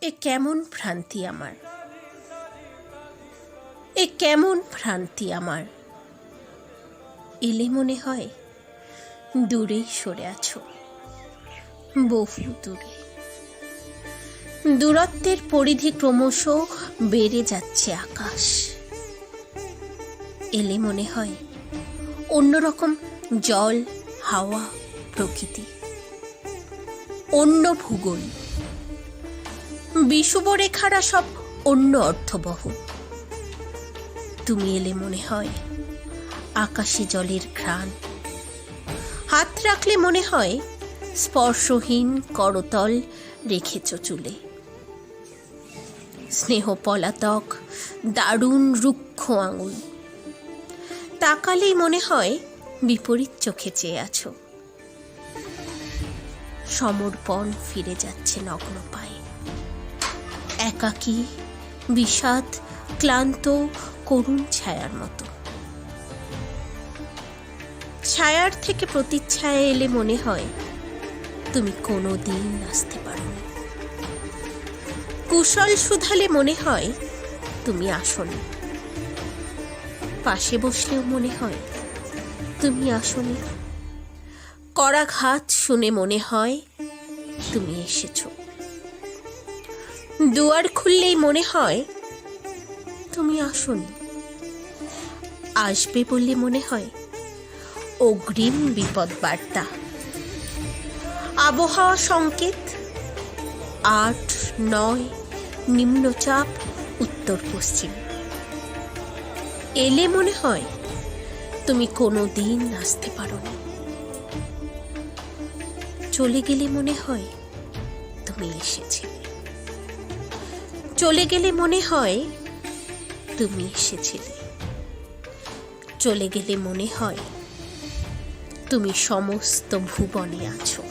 এ কেমন ভ্রান্তি আমার, এ কেমন ভ্রান্তি আমার। এলে মনে হয় দূরেই সরে আছো, বহু দূরে। দূরত্বের পরিধি ক্রমশ বেড়ে যাচ্ছে আকাশ। এলে মনে হয় অন্যরকম জল, হাওয়া, প্রকৃতি, অন্য ভূগোল। বিষুব রেখারা সব অন্য অর্থবহ। তুমি এলে মনে হয় আকাশে জলের ঘ্রাণ। হাত রাখলে মনে হয় স্পর্শহীন করতল রেখেছ চুলে। স্নেহ পলাতক দারুণ রুক্ষ আঙুল। তাকালেই মনে হয় বিপরীত চোখে চেয়ে আছো। সমর্পণ ফিরে যাচ্ছে নগ্ন পায়ে। একাকী, বিষাদ, ক্লান্ত, করুণ ছায়ার মতো। ছায়ার থেকে প্রতিচ্ছায়া এলে মনে হয় তুমি কোনো দিন আসতে পারোনি। কুশল শুধালে মনে হয় তুমি আসোনি। পাশে বসলেও মনে হয় তুমি আসোনি। করাঘাত শুনে মনে হয় তুমি এসেছো। দুয়ার খুললেই মনে হয় তুমি আসোনি। আসবে বললে মনে হয় অগ্রিম বিপদ বার্তা। আবহাওয়া সংকেত 8-9 নিম্নচাপ উত্তর পশ্চিম। এলে মনে হয় তুমি কোনো দিন আসতে পারোনি। চলে গেলে মনে হয় তুমি এসেছিলে। চলে গেলে মনে হয় তুমি এসেছিলে। চলে গেলে মনে হয় তুমি সমস্ত ভুবনে আছো।